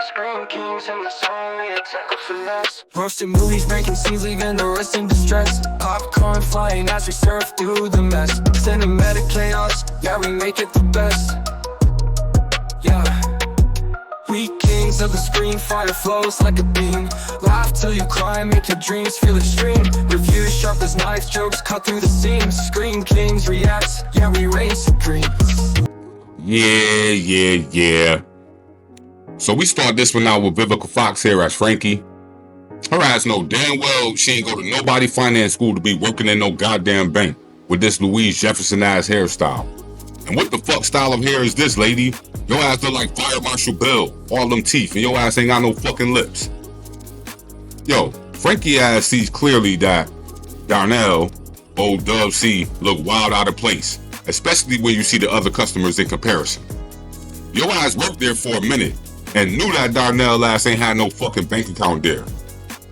Scream kings in the song, we attack with finesse. Roasting movies, making scenes, leaving the rest in distress. Popcorn flying as we surf through the mess. Cinematic chaos, yeah, we make it the best. Yeah. We kings of the screen, fire flows like a beam. Laugh till you cry, make your dreams feel extreme. Reviews sharp as knives, jokes cut through the seams. Scream kings reacts, yeah, we reign supreme. Yeah. So we start this one out with Vivica Fox here as Frankie. Her ass know damn well she ain't go to nobody finance school to be working in no goddamn bank with this Louise Jefferson ass hairstyle. And what the fuck style of hair is this, lady? Your ass look like Fire Marshal Bill, all them teeth, and your ass ain't got no fucking lips. Yo, Frankie ass sees clearly that Darnell, old Dub C, look wild out of place, especially when you see the other customers in comparison. Your ass worked there for a minute and knew that Darnell ass ain't had no fucking bank account there.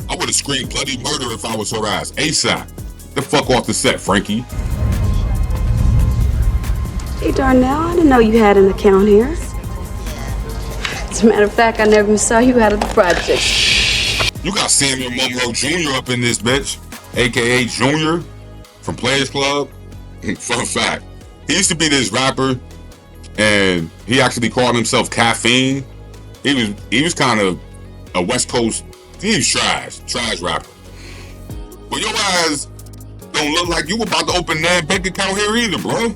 I would've screamed bloody murder if I was her ass, ASAP. The fuck off the set, Frankie. Hey Darnell, I didn't know you had an account here. As a matter of fact, I never even saw you out of the project. You got Samuel Monroe Jr. up in this bitch, aka Junior from Players Club. Fun fact, he used to be this rapper and he actually called himself Caffeine. He was kind of a West Coast, he was trash rapper. But your ass don't look like you about to open that bank account here either, bro.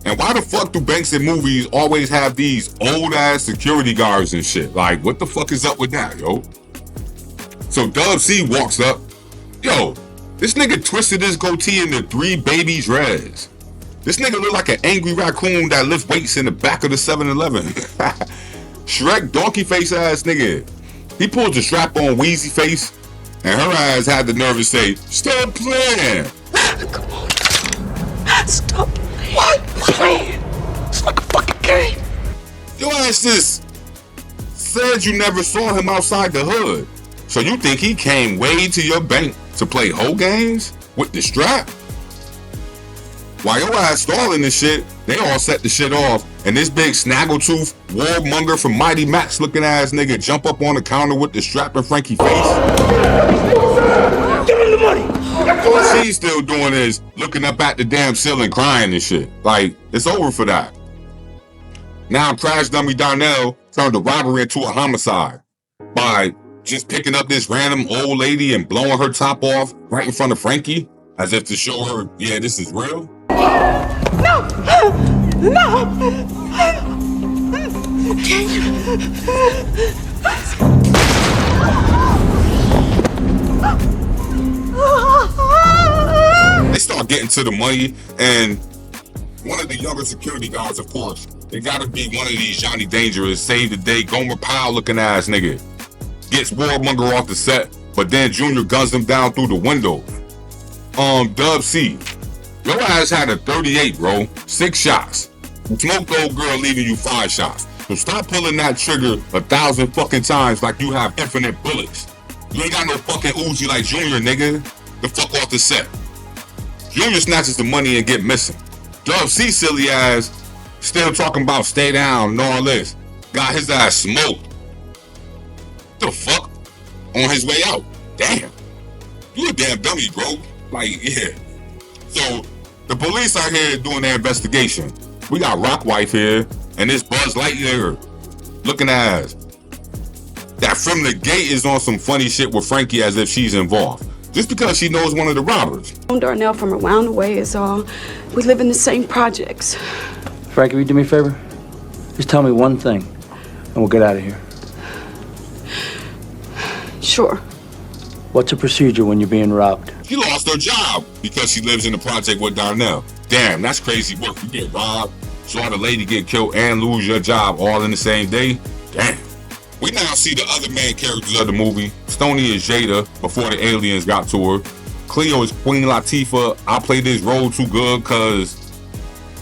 And why the fuck do banks in movies always have these old ass security guards and shit? Like, what the fuck is up with that, yo? So Dub C walks up. Yo, this nigga twisted his goatee into 3 babies reds. This nigga look like an angry raccoon that lifts weights in the back of the 7-Eleven. Shrek donkey face ass nigga. He pulled the strap on Wheezy face, and her ass had the nerve to say, "Stop playing." Come on. Stop. What? Playing? It's like a fucking game. Your ass just said you never saw him outside the hood. So you think he came way to your bank to play hoe games with the strap? While your ass stalling this shit, they all set the shit off, and this big snaggletooth warmonger from Mighty Max looking ass nigga jump up on the counter with the strap in Frankie face. Give him the money. All she's still doing is looking up at the damn ceiling crying and shit. Like, it's over for that. Now Crash Dummy Darnell turned the robbery into a homicide by just picking up this random old lady and blowing her top off right in front of Frankie, as if to show her, yeah, this is real. No! They start getting to the money, and one of the younger security guards, of course, they gotta be one of these Johnny Dangerous, save the day, Gomer Pyle looking ass nigga. Gets Warmonger off the set, but then Junior guns him down through the window. Dub C, your ass had a 38, bro. 6 shots. Smoked old girl leaving you 5 shots. So stop pulling that trigger 1,000 fucking times like you have infinite bullets. You ain't got no fucking Uzi like Junior, nigga. The fuck off the set. Junior snatches the money and get missing. Dub C silly ass still talking about stay down and all this. Got his ass smoked. The fuck? On his way out. Damn. You a damn dummy, bro. Like, yeah. So, the police are here doing their investigation. We got Rockwife here, and this Buzz Lightyear looking ass. That from the gate is on some funny shit with Frankie as if she's involved. Just because she knows one of the robbers. Darnell from around the way is all. We live in the same projects. Frankie, will you do me a favor? Just tell me one thing, and we'll get out of here. Sure. What's the procedure when you're being robbed? She lost her job because she lives in the project with Darnell. Damn, that's crazy work. You get robbed, saw the lady get killed, and lose your job all in the same day. Damn. We now see the other main characters of the movie. Stony is Jada before the aliens got to her. Cleo is Queen Latifah. I play this role too good because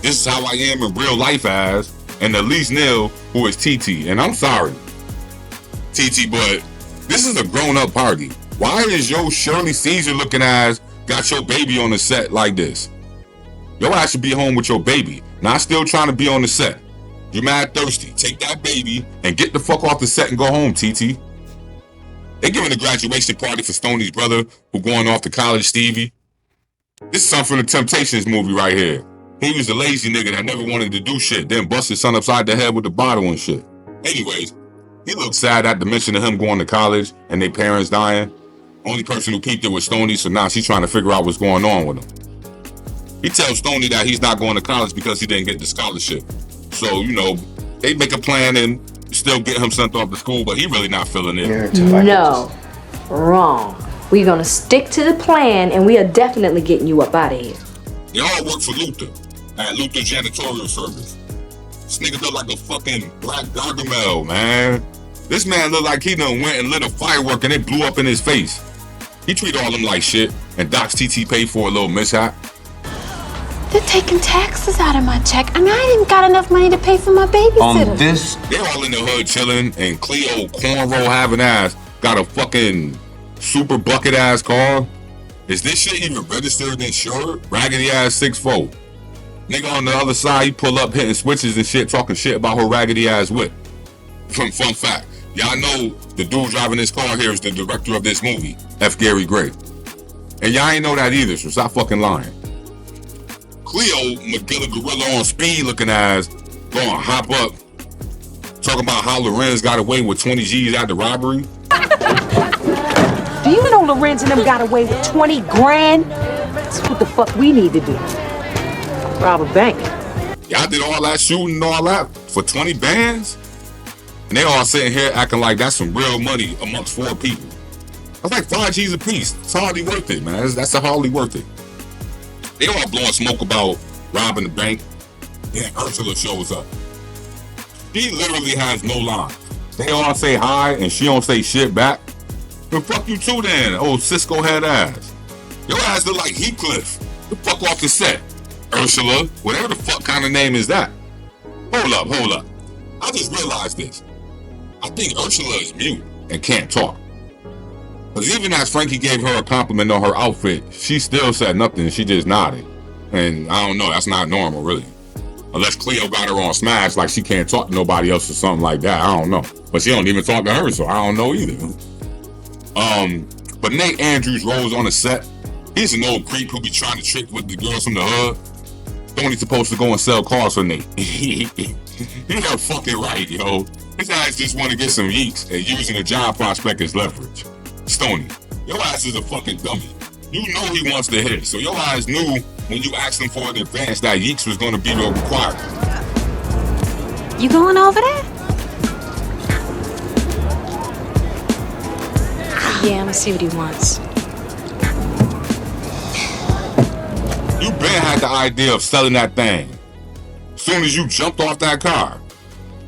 this is how I am in real life as. And Elise Neal, who is TT. And I'm sorry, TT, but this is a grown-up party. Why is your Shirley Caesar looking ass got your baby on the set like this? Your ass should be home with your baby, not still trying to be on the set. You mad thirsty. Take that baby and get the fuck off the set and go home, TT. They giving a graduation party for Stony's brother who going off to college, Stevie. This is something from the Temptations movie right here. He was a lazy nigga that never wanted to do shit, then bust his son upside the head with the bottle and shit. Anyways, he looked sad at the mention of him going to college and their parents dying. Only person who peeped it was Stony, so now she's trying to figure out what's going on with him. He tells Stony that he's not going to college because he didn't get the scholarship. So, you know, they make a plan and still get him sent off to school, but he really not feeling it. No, wrong. We're gonna stick to the plan and we are definitely getting you up out of here. They all work for Luther at Luther Janitorial Service. This nigga look like a fucking black Gargamel, man. This man look like he done went and lit a firework and it blew up in his face. He treat all them like shit, and Doc's TT paid for a little mishap. They're taking taxes out of my check. I mean, I ain't even got enough money to pay for my babysitter. They're all in the hood chilling, and Cleo cornrow having ass got a fucking super bucket ass car. Is this shit even registered and insured? Raggedy ass 6'4". Nigga on the other side, he pull up hitting switches and shit, talking shit about her raggedy ass whip. Fun fact, y'all know the dude driving this car here is the director of this movie, F. Gary Gray. And y'all ain't know that either, so stop fucking lying. Cleo, McGilla Gorilla on speed looking ass, gonna hop up, talking about how Lorenz got away with 20 G's after robbery. Do you know Lorenz and them got away with 20 grand? That's what the fuck we need to do. Rob a bank. Y'all did all that shooting and all that for 20 bands? And they all sitting here acting like that's some real money amongst 4 people. That's like 5 G's a piece. It's hardly worth it, man. That's hardly worth it. They all blowing smoke about robbing the bank. Then Ursula shows up. She literally has no line. They all say hi and she don't say shit back. Well, fuck you too then, old Cisco head ass. Your ass look like Heathcliff. The fuck off the set. Ursula, whatever the fuck kind of name is that? Hold up. I just realized this. I think Ursula is mute and can't talk. Because even as Frankie gave her a compliment on her outfit, she still said nothing, she just nodded. And I don't know, that's not normal, really. Unless Cleo got her on smash, like she can't talk to nobody else or something like that, I don't know. But she don't even talk to her, so I don't know either. But Nate Andrews rolls on the set. He's an old creep who be trying to trick with the girls from the hood. Tony's supposed to go and sell cars for Nate. He got fucking right, yo. His ass just want to get some yeeks and using a job prospect as leverage. Stony, your ass is a fucking dummy. You know he wants to hit, so your ass knew when you asked him for an advance that yeeks was going to be the requirement. You going over there? Yeah, I'm gonna see what he wants. You been had the idea of selling that thing. Soon as you jumped off that car,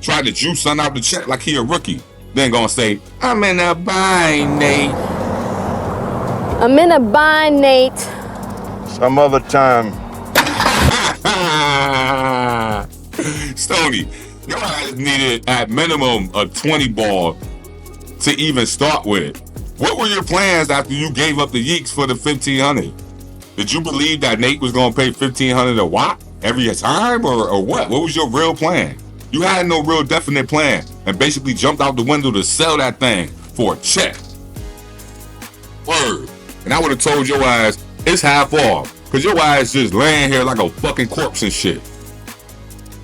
tried to juice son out the check like he a rookie, then gonna say, I'm in a bind, Nate. I'm in a bind, Nate. Some other time. Stony, your ass needed at minimum a 20 ball to even start with. What were your plans after you gave up the yeeks for the 1,500? Did you believe that Nate was gonna pay 1,500 a watt every time, or what? What was your real plan? You had no real definite plan and basically jumped out the window to sell that thing for a check. Word. And I would have told your ass it's half off, cause your ass just laying here like a fucking corpse and shit.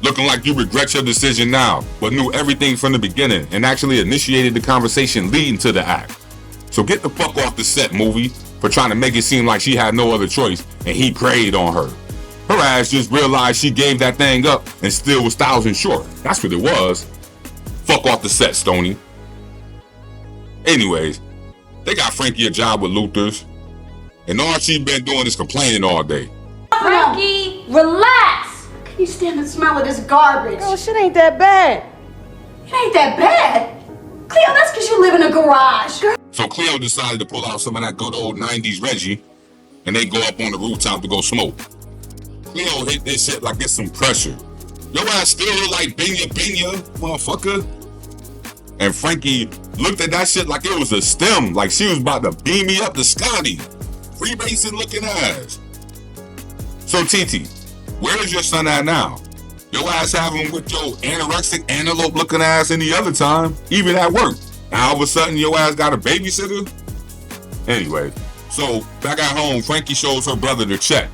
Looking like you regret your decision now, but knew everything from the beginning and actually initiated the conversation leading to the act. So get the fuck off the set, movie, for trying to make it seem like she had no other choice and he preyed on her. Her ass just realized she gave that thing up and still was $1,000 short. That's what it was. Fuck off the set, Stony. Anyways, they got Frankie a job with Luther's, and all she been doing is complaining all day. Frankie, relax. Can you stand the smell of this garbage? Oh, shit ain't that bad. It ain't that bad. Cleo, that's because you live in a garage. So Cleo decided to pull out some of that good old 90s Reggie, and they go up on the rooftop to go smoke. Cleo hit this shit like it's some pressure. Your ass still look like Binya, motherfucker. And Frankie looked at that shit like it was a stem, like she was about to beam me up to Scotty. Freemason looking ass. So TT, where is your son at now? Your ass have him with your anorexic antelope looking ass any other time, even at work. Now all of a sudden your ass got a babysitter? Anyway, so back at home, Frankie shows her brother the check.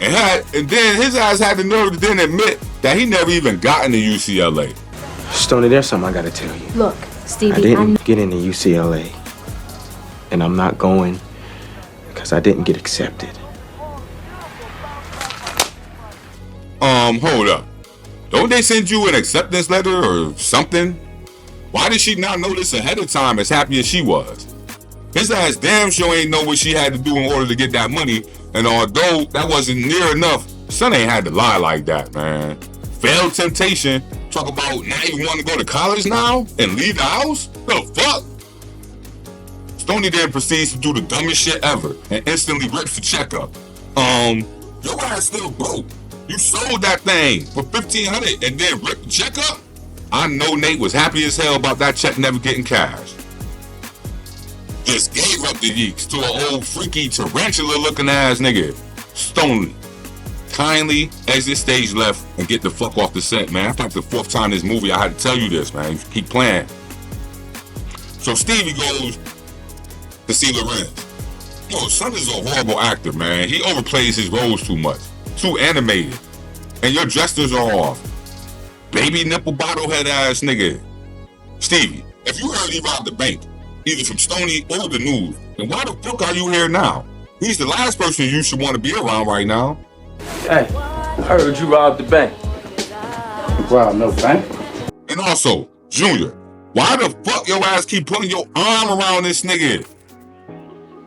And then his ass had the nerve to then admit that he never even got into UCLA. Stony, there's something I gotta tell you. Look, Stevie, I didn't get into UCLA. And I'm not going because I didn't get accepted. Hold up. Don't they send you an acceptance letter or something? Why did she not know this ahead of time, as happy as she was? His ass damn sure ain't know what she had to do in order to get that money, and although that wasn't near enough, son ain't had to lie like that, man. Failed temptation, talk about not even wanting to go to college now and leave the house? The fuck? Stony then proceeds to do the dumbest shit ever and instantly rips the check up. Your ass still broke. You sold that thing for $1,500 and then ripped the check up? I know Nate was happy as hell about that check never getting cashed. Just gave up the yeeks to an old freaky tarantula looking ass nigga. Stony. Kindly exit stage left and get the fuck off the set, man. That's like the 4th time this movie I had to tell you this, man. Keep playing. So Stevie goes to see Lorenz. Yo, son is a horrible actor, man. He overplays his roles too much. Too animated. And your gestures are off. Baby nipple bottlehead ass nigga. Stevie, if you heard he robbed the bank, either from Stony or the news, then why the fuck are you here now? He's the last person you should want to be around right now. Hey, I heard you robbed the bank. Robbed no bank? And also, Junior, why the fuck your ass keep putting your arm around this nigga?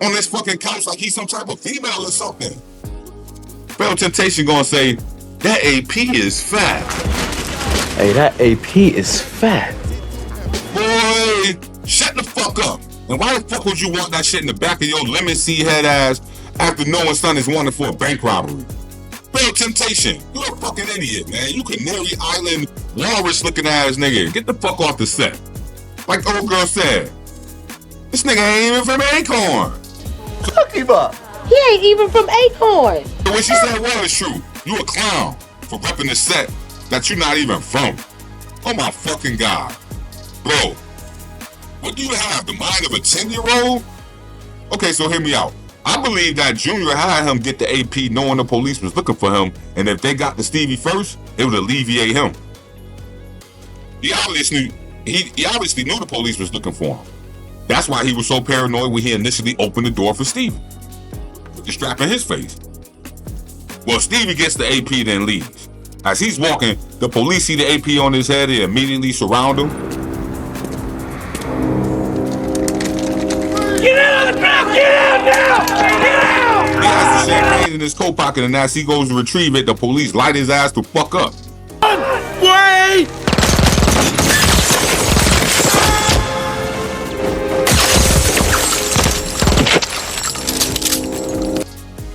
On this fucking couch like he's some type of female or something. Failed temptation gonna say, that AP is fat. Hey, that AP is fat. Boy, shut the fuck up. And why the fuck would you want that shit in the back of your lemon seed head ass after knowing son is wanted for a bank robbery? Failed temptation. You're a fucking idiot, man. You Canary Island walrus looking ass nigga. Get the fuck off the set. Like the old girl said, this nigga ain't even from Acorn. Fuck him up. He ain't even from Acorn. What she said was true. You a clown for repping the set that you're not even from. Oh my fucking God. Bro, what do you have, the mind of a 10-year-old? Okay, so hear me out. I believe that Junior had him get the AP knowing the police was looking for him, and if they got to Stevie first, it would alleviate him. He obviously knew the police was looking for him. That's why he was so paranoid when he initially opened the door for Stevie. Put the strap in his face. Well, Stevie gets the AP then leaves. As he's walking, the police see the AP on his head and immediately surround him. Get out of the ground! Get out now! Get out! He has the champagne in his coat pocket, and as he goes to retrieve it, the police light his ass to fuck up. Wait!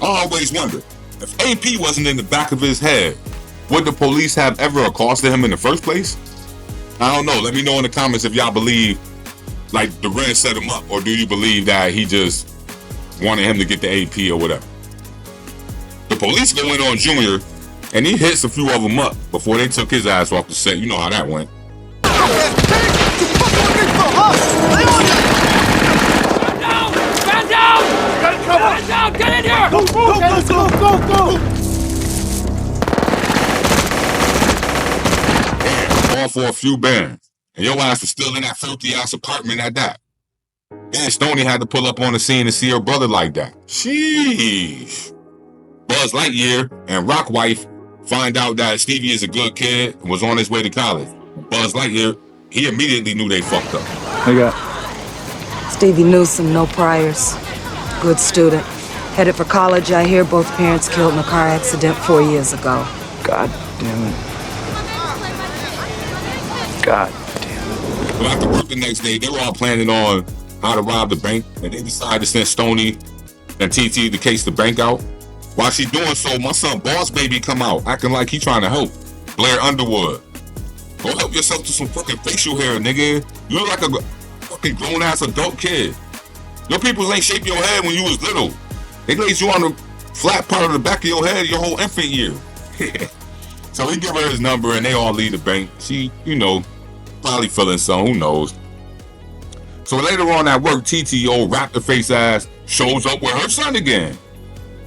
I always wondered, if AP wasn't in the back of his head, would the police have ever accosted him in the first place? I don't know. Let me know in the comments if y'all believe, like, the Ren set him up, or do you believe that he just wanted him to get the AP or whatever? The police go in on Junior, and he hits a few of them up before they took his ass off the set. You know how that went. Stand down! Stand down! Get in here! Go! All for a few bands. And your ass was still in that filthy ass apartment at that. And Stony had to pull up on the scene to see her brother like that. Sheesh. Buzz Lightyear and Rock Wife find out that Stevie is a good kid and was on his way to college. Buzz Lightyear, he immediately knew they fucked up. I got Stevie Newsom, no priors. Good student. Headed for college, I hear. Both parents killed in a car accident 4 years ago. God damn it. God damn it. Well, after work the next day, they were all planning on how to rob the bank, and they decided to send Stony and TT to case the bank out. While she doing so, my son Boss Baby come out, acting like he trying to help. Blair Underwood. Go help yourself to some fucking facial hair, nigga. You look like a fucking grown-ass adult kid. Your people ain't shaped your head when you was little. They laid you on the flat part of the back of your head your whole infant year. So he give her his number and they all leave the bank. She, you know, probably feeling some, who knows. So later on at work, TT, old raptor face ass, shows up with her son again.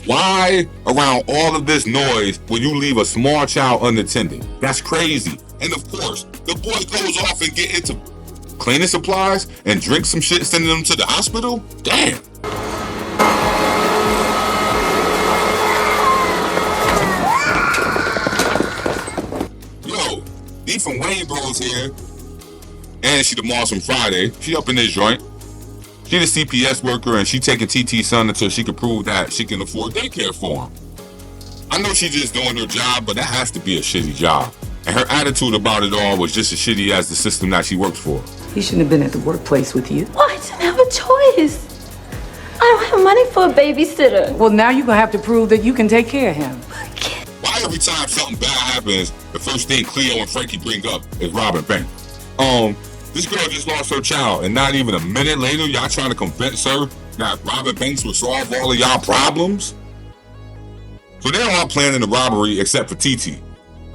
Why around all of this noise would you leave a small child unattended? That's crazy. And of course, the boy goes off and get into cleaning supplies and drink some shit, sending them to the hospital? Damn. Yo, D from Wayne Bros here. And she the Moss from Friday. She up in this joint. She the CPS worker and she taking TT's son until she can prove that she can afford daycare for him. I know she just doing her job, but that has to be a shitty job. And her attitude about it all was just as shitty as the system that she works for. He shouldn't have been at the workplace with you. Well, I didn't have a choice. I don't have money for a babysitter. Well, now you're gonna have to prove that you can take care of him. Why every time something bad happens, the first thing Cleo and Frankie bring up is robbing bank? This girl just lost her child, and not even a minute later, y'all trying to convince her that robbing banks will solve all of y'all problems? So they're all planning the robbery except for TT.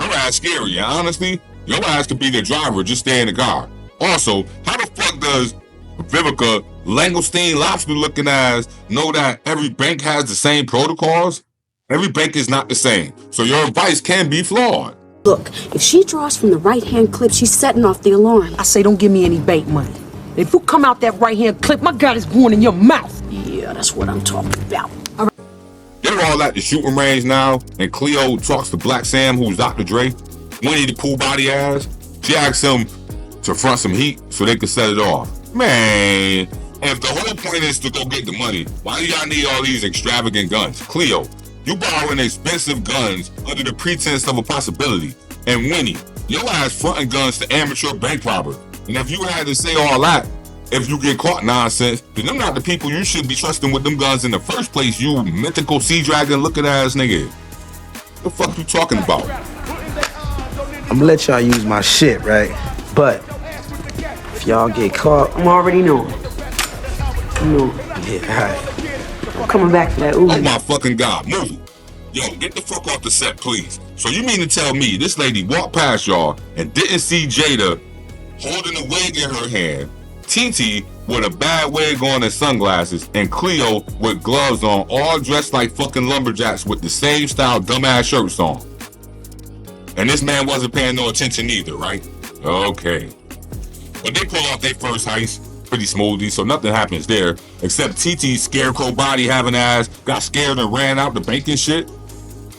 Her ass scary, and honestly, your ass could be the driver, just stay in the car. Also, how the fuck does Vivica, langoustine lobster looking ass, know that every bank has the same protocols? Every bank is not the same, so your advice can be flawed. Look, if she draws from the right-hand clip, she's setting off the alarm. I say don't give me any bank money. If you come out that right-hand clip, my gun is going in your mouth. Yeah, that's what I'm talking about. They're all at the shooting range now, and Cleo talks to Black Sam, who's Dr. Dre. Winnie the Pooh body ass. She asks him to front some heat so they can set it off. Man, if the whole point is to go get the money, why do y'all need all these extravagant guns? Cleo, you borrowing expensive guns under the pretense of a possibility. And Winnie, your ass fronting guns to amateur bank robbers. And if you had to say all that, if you get caught nonsense, then them not the people you should be trusting with them guns in the first place, you mythical sea dragon looking ass nigga. The fuck you talking about? I'm gonna let y'all use my shit, right? But if y'all get caught, I'm already knowing. No. Yeah, alright. I'm coming back for that Uber. Oh my fucking God, move it. Yo, get the fuck off the set, please. So you mean to tell me this lady walked past y'all and didn't see Jada holding a wig in her hand, TT with a bad wig on and sunglasses, and Cleo with gloves on, all dressed like fucking lumberjacks with the same style dumbass shirts on. And this man wasn't paying no attention either, right? Okay. But they pull off their first heist pretty smoothly, so nothing happens there, except TT's scarecrow body having ass got scared and ran out the bank and shit.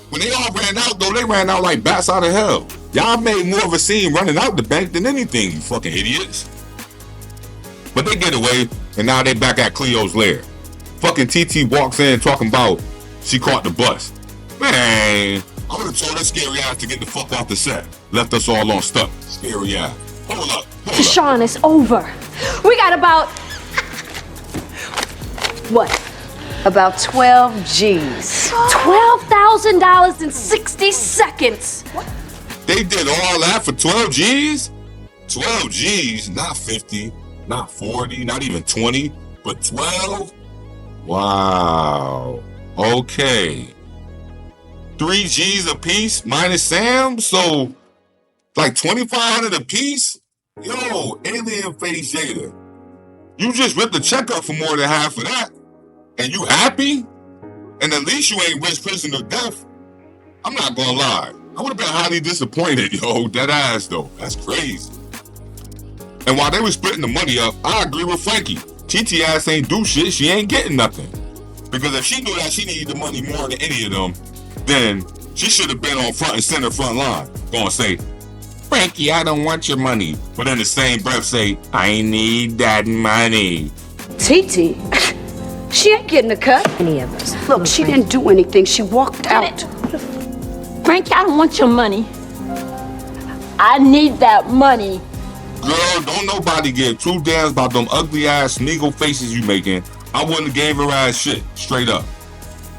When they all ran out, though, they ran out like bats out of hell. Y'all made more of a scene running out the bank than anything, you fucking idiots. But they get away, and now they back at Cleo's lair. Fucking TT walks in talking about she caught the bus. Man, I would've told that scary ass to get the fuck off the set. Left us all on stuck. Scary ass. Hold up. Deshaun, it's over. We got about... What? About 12 G's. $12,000 in 60 seconds. What? They did all that for 12 G's? 12 G's, not 50, not 40, not even 20, but 12? Wow. Okay. 3 G's a piece minus Sam, so like 2,500 a piece? Yo, alien face Jada. You just ripped the check up for more than half of that. And you happy? And at least you ain't risk prison or death. I'm not gonna lie. I would have been highly disappointed, yo. That ass though. That's crazy. And while they were splitting the money up, I agree with Frankie. TT ass ain't do shit, she ain't getting nothing. Because if she knew that she needed the money more than any of them, then she should have been on front and center front line. Gonna say, Frankie, I don't want your money. But in the same breath say, I need that money. TT? She ain't getting a cut. Any of us. Look, she didn't do anything. She walked out. Frankie, I don't want your money. I need that money. Girl, don't nobody give 2 damns about them ugly ass Smeagol faces you making. I wouldn't have gave her ass shit, straight up.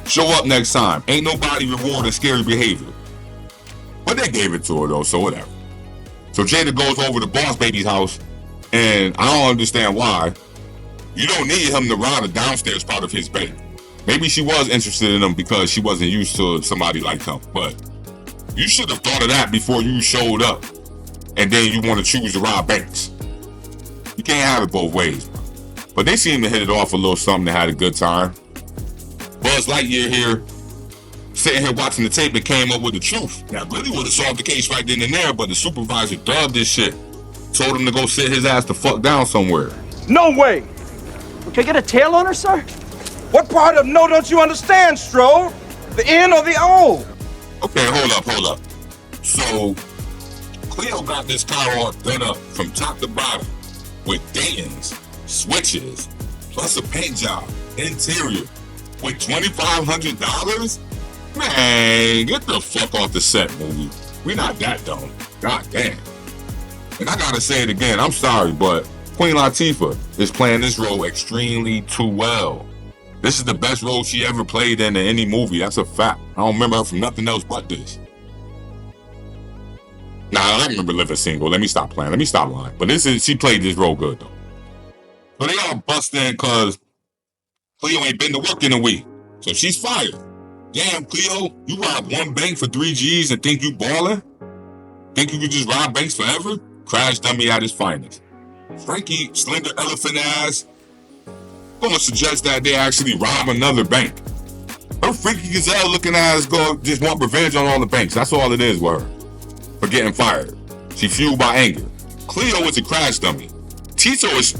Show up next time. Ain't nobody rewarding scary behavior. But they gave it to her though, so whatever. So Jada goes over to Boss Baby's house, and I don't understand why. You don't need him to rob the downstairs part of his bank. Maybe she was interested in him because she wasn't used to somebody like him, but You should have thought of that before you showed up. And then you want to choose to rob banks. You can't have it both ways. But they seem to hit it off a little something and had a good time. Buzz Lightyear here, sitting here watching the tape that came up with the truth. Now, really would have solved the case right then and there, but the supervisor dubbed this shit. Told him to go sit his ass the fuck down somewhere. No way! Can I get a tail on her, sir? What part of no don't you understand, Strode? The N or the O? Okay, hold up. So, Cleo got this car all done up from top to bottom with Dayton's, switches, plus a paint job, interior, with $2,500? Man, get the fuck off the set, movie. We not that dumb. God damn. And I gotta say it again, I'm sorry, but Queen Latifah is playing this role extremely too well. This is the best role she ever played in any movie. That's a fact. I don't remember her from nothing else but this. Nah, I remember Living Single. Let me stop playing. Let me stop lying. But she played this role good, though. So they all bust in because Cleo ain't been to work in a week. So she's fired. Damn, Cleo, you robbed one bank for 3 G's and think you ballin'? Think you could just rob banks forever? Crash dummy at his finest. Frankie, slender elephant ass, gonna suggest that they actually rob another bank. Her Frankie Gazelle looking ass go just want revenge on all the banks. That's all it is with her. For getting fired. She fueled by anger. Cleo is a crash dummy. Tito is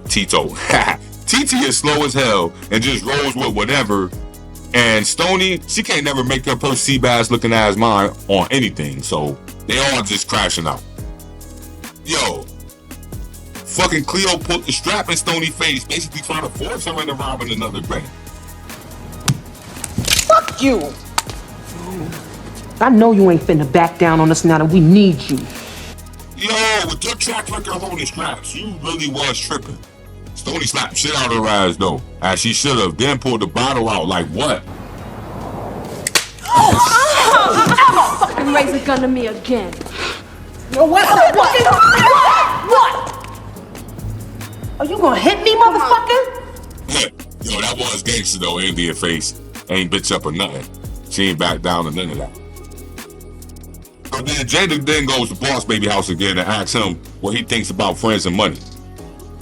TT is slow as hell and just rolls with whatever. And Stony, she can't never make up her sea bass looking ass mind on anything. So they all just crashing out. Yo, fucking Cleo put the strap in Stony's face, basically trying to force her into robbing another bank. Fuck you! I know you ain't finna back down on us now that we need you. Yo, with your track record holding straps, you really was tripping. Stony slapped shit out of her ass though, as she should have, then pulled the bottle out like what? Fucking raise a gun to me again. Yo, what? Are you gonna hit me, motherfucker? Yo, that was gangster though, Indian face. Ain't bitch up or nothing. She ain't back down to none of that. But then Jada then goes to Boss Baby house again and asks him what he thinks about friends and money.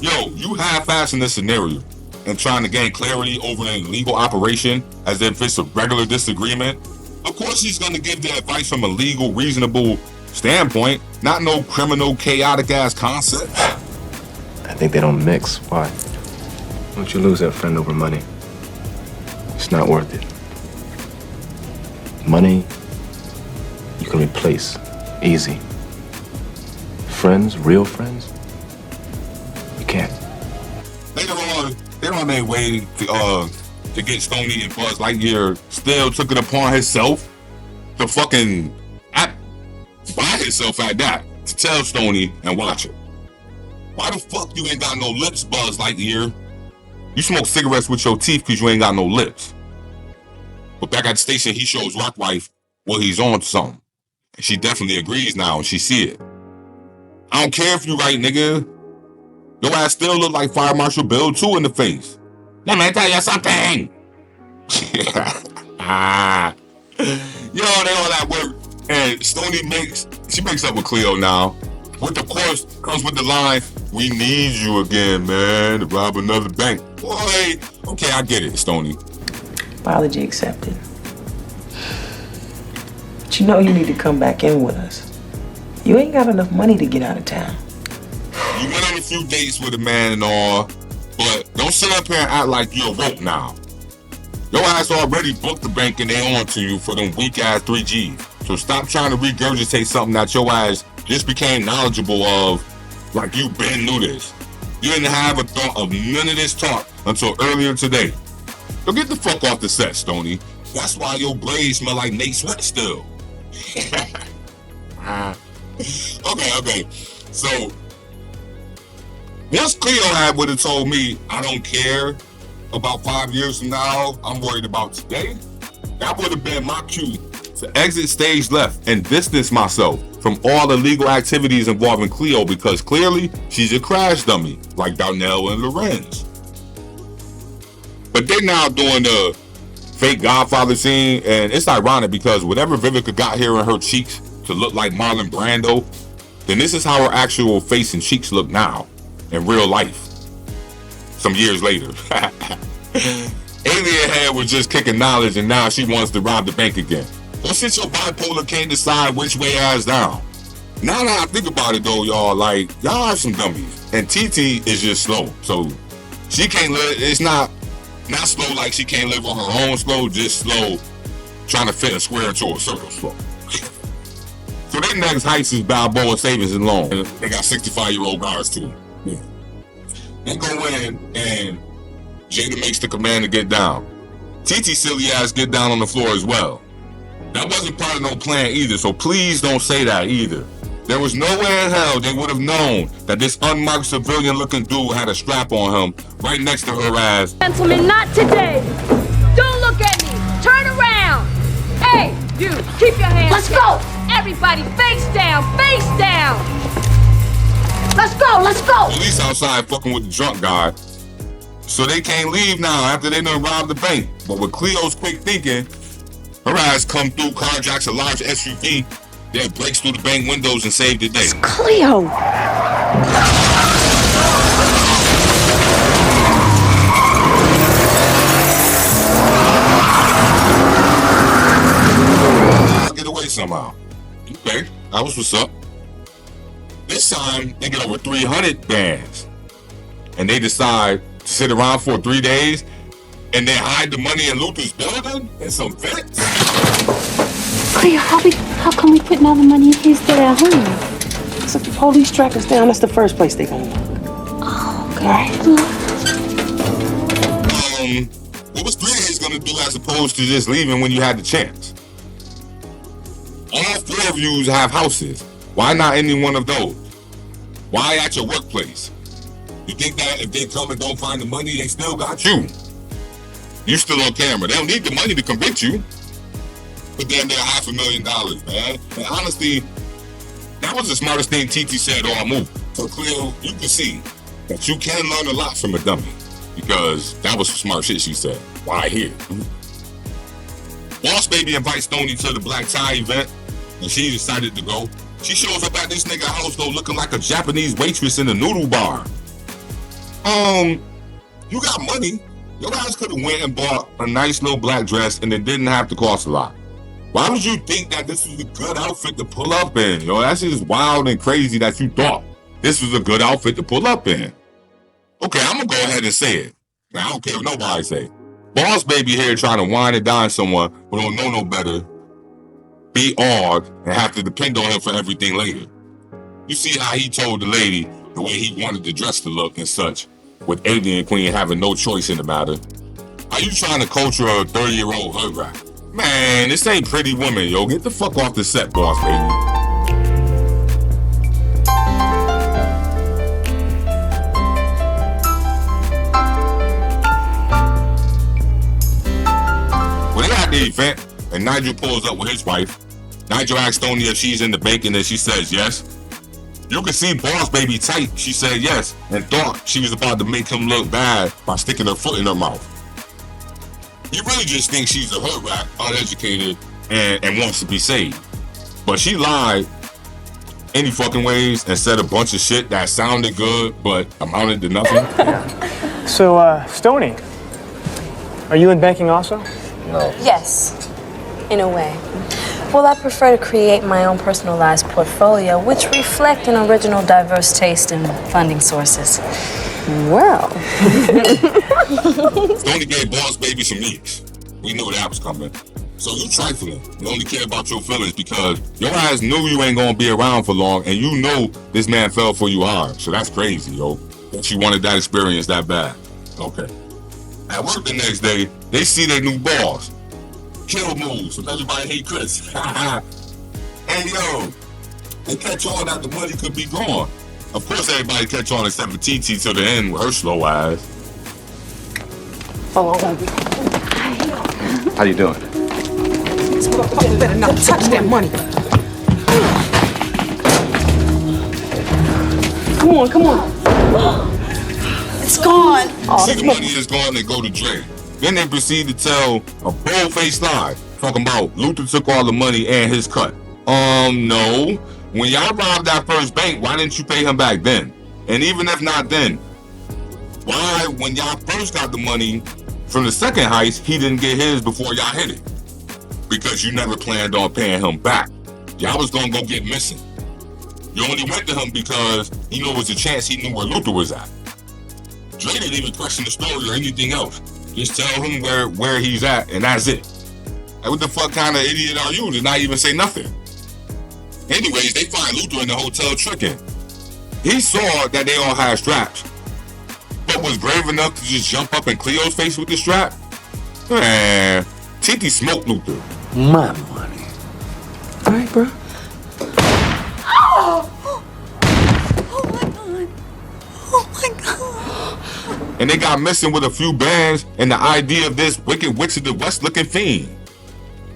Yo, you half-assing this scenario and trying to gain clarity over an illegal operation as if it's a regular disagreement. Of course he's gonna give the advice from a legal, reasonable standpoint, not no criminal, chaotic ass concept. I think they don't mix. Why? Won't you lose that friend over money? It's not worth it. Money, you can replace. Easy. Friends, real friends, you can't. Later on, they're on their way to get Stony and Buzz Lightyear still took it upon himself to fucking by himself at that to tell Stony and watch it. Why the fuck you ain't got no lips, Buzz Lightyear? You smoke cigarettes with your teeth because you ain't got no lips. But back at the station, he shows Rock Wife what he's on to something. And she definitely agrees now and she see it. I don't care if you right, nigga. Your ass still look like Fire Marshal Bill 2 in the face. Let me tell you something. Yo, they all that work. And Stony makes up with Cleo now. Which of course comes with the line, "We need you again, man, to rob another bank." Boy, okay, I get it, Stony. Apology accepted. But you know you need to come back in with us. You ain't got enough money to get out of town. You went on a few dates with a man and all, but don't sit up here and act like you're woke now. Your ass already booked the bank and they on to you for them weak ass 3Gs. So stop trying to regurgitate something that your ass just became knowledgeable of, like you been knew this. You didn't have a thought of none of this talk until earlier today. So get the fuck off the set, Stony. That's why your blades smell like Nate Sweat still. Okay. So, once Cleo would have told me, I don't care about 5 years from now, I'm worried about today, that would have been my cue to exit stage left and distance myself from all illegal activities involving Cleo because clearly she's a crash dummy like Darnell and Lorenz. But they're now doing the fake Godfather scene, and it's ironic because whatever Vivica got here in her cheeks to look like Marlon Brando, then this is how her actual face and cheeks look now in real life. Some years later. Alien head was just kicking knowledge, and now she wants to rob the bank again. Well, since your bipolar can't decide which way ass down. Now that I think about it though, y'all, like, y'all are some dummies. And TT is just slow. So she can't live, it's not slow like she can't live on her own slow, just slow, trying to fit a square into a circle slow. So their next heist is Balboa Savings and Loan. They got 65-year-old guards too. Yeah. They go in and Jada makes the command to get down. TT silly ass get down on the floor as well. That wasn't part of no plan either, so please don't say that either. There was no way in hell they would have known that this unmarked civilian-looking dude had a strap on him right next to her ass. Gentlemen, not today. Don't look at me. Turn around. Hey, you, keep your hands Let's down. go. Everybody, face down, face down. Let's go, let's go. Police outside fucking with the drunk guy. So they can't leave now after they done robbed the bank. But with Cleo's quick thinking, her ass come through, carjacks a large SUV, then breaks through the bank windows and saved the day. It's Cleo. Get away somehow. Okay, that was what's up. This time, they get over 300 bands. And they decide to sit around for 3 days and then hide the money in Luther's building and some vets. Cleo, how come we putting all the money in his there at home? So if the police track us down, that's the first place they gonna look. Oh, okay. What was 3 days gonna do as opposed to just leaving when you had the chance? All 4 of you have houses. Why not any one of those? Why at your workplace? You think that if they come and don't find the money, they still got you? You still on camera. They don't need the money to convict you. But then they're $500,000, man. And honestly, that was the smartest thing TT said all move. So Cleo, you can see that you can learn a lot from a dummy. Because that was some smart shit she said. Why here? Boss Baby invites Stony to the black tie event, and she decided to go. She shows up at this nigga house though looking like a Japanese waitress in a noodle bar. You got money. Your guys could have went and bought a nice little black dress and it didn't have to cost a lot. Why would you think that this was a good outfit to pull up in? Yo, that's just wild and crazy that you thought this was a good outfit to pull up in. Okay, I'm gonna go ahead and say it. I don't care what nobody say. Boss Baby here trying to wine and dine someone who don't know no better, be awed, and have to depend on him for everything later. You see how he told the lady the way he wanted the dress to look and such, with Alien Queen having no choice in the matter. Are you trying to culture a 30-year-old hood rat? Man, this ain't Pretty Woman, yo. Get the fuck off the set, Boss Baby. Well, they at the event, and Nigel pulls up with his wife. Nigel asks Stony if she's in the bank, and then she says yes. You can see Boss Baby tight. She said yes and thought she was about to make him look bad by sticking her foot in her mouth. He really just thinks she's a hood rat, uneducated, and wants to be saved. But she lied any fucking ways and said a bunch of shit that sounded good but amounted to nothing. So, Stony, are you in banking also? No. Yes, in a way. Well, I prefer to create my own personalized portfolio, which reflect an original, diverse taste and funding sources. Well. Stony gave Boss Baby some nicks. We knew that was coming. So you trifling. You only care about your feelings because your ass knew you ain't gonna be around for long, and you know this man fell for you hard. So that's crazy, yo. That you wanted that experience that bad. Okay. At work the next day, they see their new boss. Kill moves from Everybody Hate Chris. Hey, yo. They catch on that the money could be gone. Of course, everybody catch on except for TT till the end with her slow ass. Hold on. How you doing? You better not touch that money. Come on, come on. It's gone. See the money is gone, they go to Dre. Then they proceed to tell a bold-faced lie, talking about Luther took all the money and his cut. No. When y'all robbed that first bank, why didn't you pay him back then? And even if not then, why, when y'all first got the money from the second heist, he didn't get his before y'all hit it? Because you never planned on paying him back. Y'all was gonna go get missing. You only went to him because you knew it was a chance he knew where Luther was at. Dre didn't even question the story or anything else. Just tell him where he's at, and that's it. Like, what the fuck kind of idiot are you to not even say nothing? Anyways, they find Luther in the hotel tricking. He saw that they all had straps, but was brave enough to just jump up in Cleo's face with the strap? Man, TT smoked Luther. My money. All right, bro. Oh! Oh my God. Oh my God. And they got missing with a few bands and the idea of this wicked witch of the west looking fiend.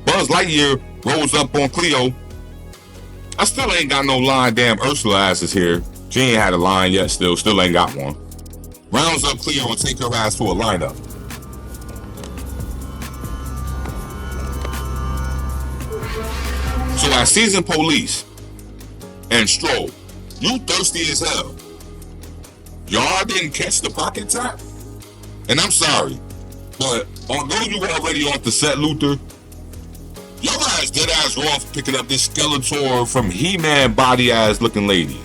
Buzz Lightyear rolls up on Cleo. I still ain't got no line, damn Ursula ass is here. She ain't had a line yet still ain't got one. Rounds up Cleo and take her ass to a lineup. So as seasoned police and Stroll, you thirsty as hell. Y'all didn't catch the pocket tap? And I'm sorry, but although you were already off the set, Luther, your ass dead ass raw for picking up this Skeletor from He-Man body ass looking lady.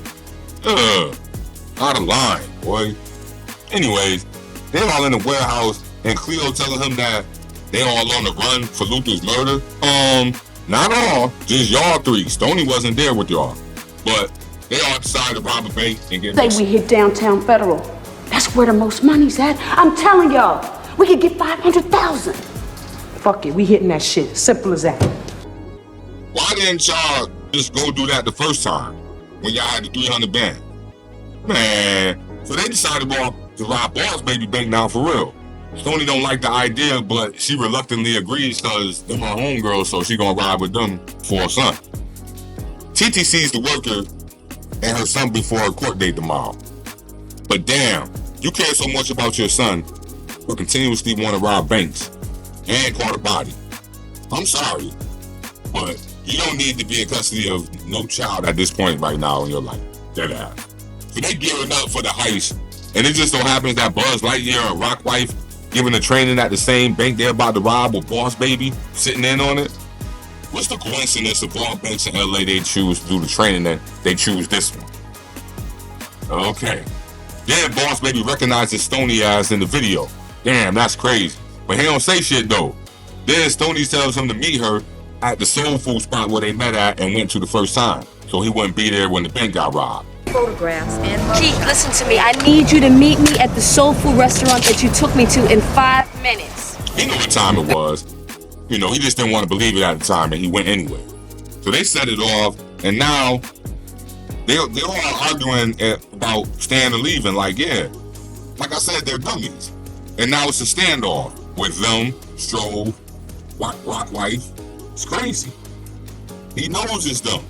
Out of line, boy. Anyways, they're all in the warehouse and Cleo telling him that they all on the run for Luther's murder. Not all, just y'all three. Stony wasn't there with y'all, but they all decided to rob a bank and get Say we hit downtown Federal. That's where the most money's at. I'm telling y'all, we could get 500,000. Fuck it, we hitting that shit. Simple as that. Why didn't y'all just go do that the first time when y'all had the 300 band? Man, so they decided to rob Boss Baby Bank now for real. Stony don't like the idea, but she reluctantly agrees because they're my homegirls, so she gonna ride with them for her son. TT sees the worker and her son before a court date tomorrow. But damn, you care so much about your son, but continuously want to rob banks and caught a body. I'm sorry, but you don't need to be in custody of no child at this point right now in your life. Dead ass. So they gearing up for the heist, and it just so happens that Buzz Lightyear and Rock Wife giving the training at the same bank they're about to rob with Boss Baby sitting in on it. What's the coincidence of all banks in LA they choose to do the training that they choose this one? Okay. Then Boss Baby recognizes Stony ass in the video. Damn, that's crazy. But he don't say shit though. Then Stony tells him to meet her at the soul food spot where they met at and went to the first time, so he wouldn't be there when the bank got robbed. Photographs and Keith, listen to me. I need you to meet me at the soul food restaurant that you took me to in 5 minutes. He knew what time it was. You know, he just didn't want to believe it at the time, and he went anyway. So they set it off, and now they're all arguing about staying or leaving. Like, yeah, like I said, they're dummies. And now it's a standoff with them, Stroll, Rock Wife. It's crazy. He knows it's dumb.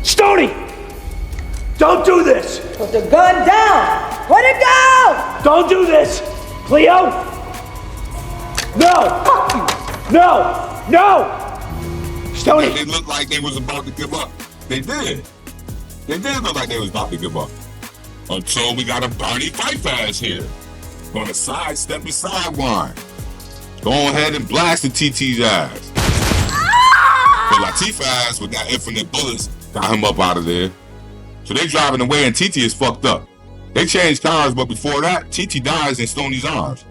Stony! Don't do this! Put the gun down! Put it down! Don't do this! Cleo? No! Fuck you! No! No! Stony! They looked like they was about to give up. They did. They did look like they was about to give up. Until we got a Barney Fife ass here. Gonna sidestep the sideline. Go ahead and blast the TT's ass. But Latifah ass with that infinite bullets got him up out of there. So they driving away and TT is fucked up. They changed cars, but before that, TT dies in Stony's arms.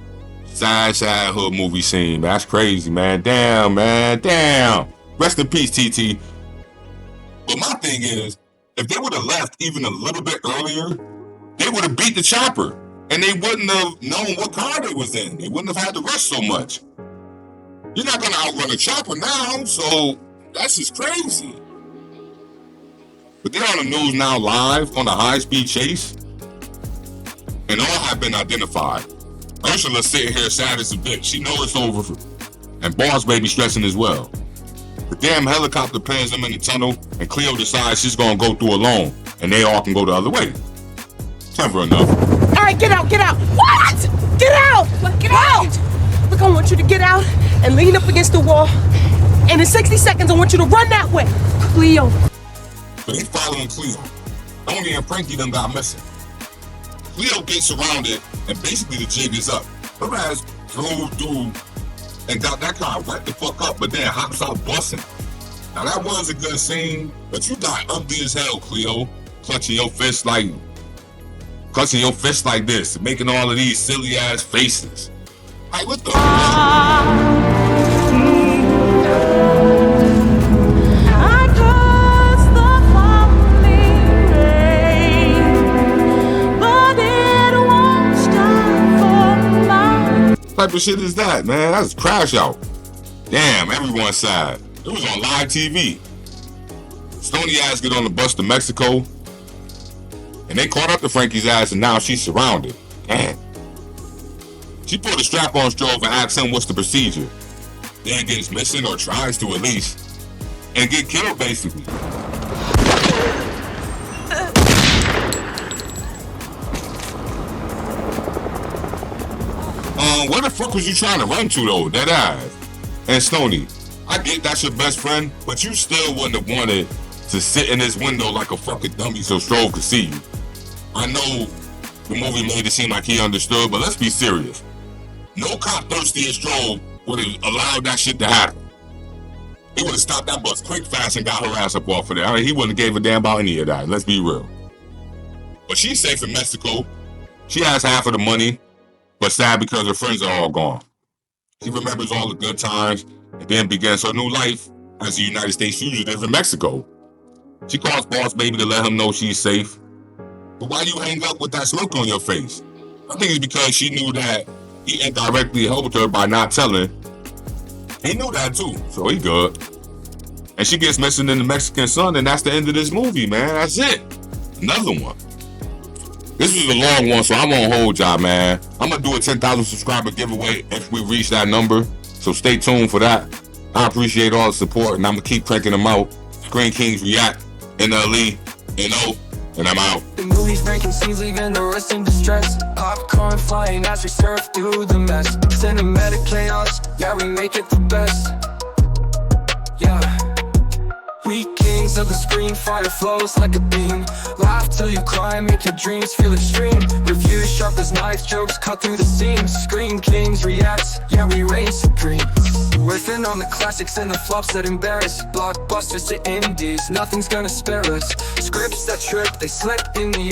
Sad hood movie scene. That's crazy, man. Damn, man. Damn. Rest in peace, TT. But my thing is, if they would have left even a little bit earlier, they would have beat the chopper. And they wouldn't have known what car they was in. They wouldn't have had to rush so much. You're not going to outrun a chopper now, so that's just crazy. But they're on the news now live on a high-speed chase. And all have been identified. Ursula's sitting here sad as a bitch. She knows it's over. And Boss Baby stressing as well. The damn helicopter pans them in the tunnel, and Cleo decides she's going to go through alone, and they all can go the other way. Never enough. All right, get out, get out. What? Get out! What? Get out! Look, I want you to get out and lean up against the wall. And in 60 seconds, I want you to run that way. Cleo. So they following Cleo. Stony and Frankie done got missing. Cleo gets surrounded, and basically the jig is up. Her ass drove through and got that car wet the fuck up, but then hops out busting. Now that was a good scene, but you got ugly as hell, Cleo. Clutching your fist like this, making all of these silly ass faces. Like, what the type of shit is that, man? That's Crash Out. Damn, everyone's sad. It was on live TV. Stony ass get on the bus to Mexico, and they caught up to Frankie's ass, and now she's surrounded. Damn. She pulled a strap on Strove and asked him what's the procedure. Then gets missing, or tries to at least, and get killed basically. Where the fuck was you trying to run to though, that ass? And Stony, I get that's your best friend, but you still wouldn't have wanted to sit in this window like a fucking dummy so Strove could see you. I know the movie made it seem like he understood, but let's be serious. No cop thirsty as Strove would have allowed that shit to happen. He would have stopped that bus quick, fast, and got her ass up off of there. I mean, he wouldn't have gave a damn about any of that, let's be real. But she's safe in Mexico. She has half of the money, but sad because her friends are all gone. She remembers all the good times and then begins her new life as a United States fugitive in Mexico. She calls Boss Baby to let him know she's safe. But why you hang up with that smirk on your face? I think it's because she knew that he indirectly helped her by not telling. He knew that too, so he good. And she gets missing in the Mexican sun, and that's the end of this movie, man. That's it. Another one. This was a long one, so I won't hold y'all, man. I'm gonna do a 10,000 subscriber giveaway if we reach that number. So stay tuned for that. I appreciate all the support, and I'm gonna keep cranking them out. Screen Kings React, NLE, NO, and I'm out. The movie's breaking scenes, leaving the rest in distress. Popcorn flying as we surf through the mess. Cinematic chaos, yeah, we make it the best. Yeah. We kings of the screen, fire flows like a beam. Laugh till you cry, make your dreams feel extreme. Reviews sharp as knives, jokes cut through the seams. Screen Kings reacts, yeah, we reign supreme. Riffing on the classics and the flops that embarrass. Blockbusters to indies, nothing's gonna spare us. Scripts that trip, they slip in the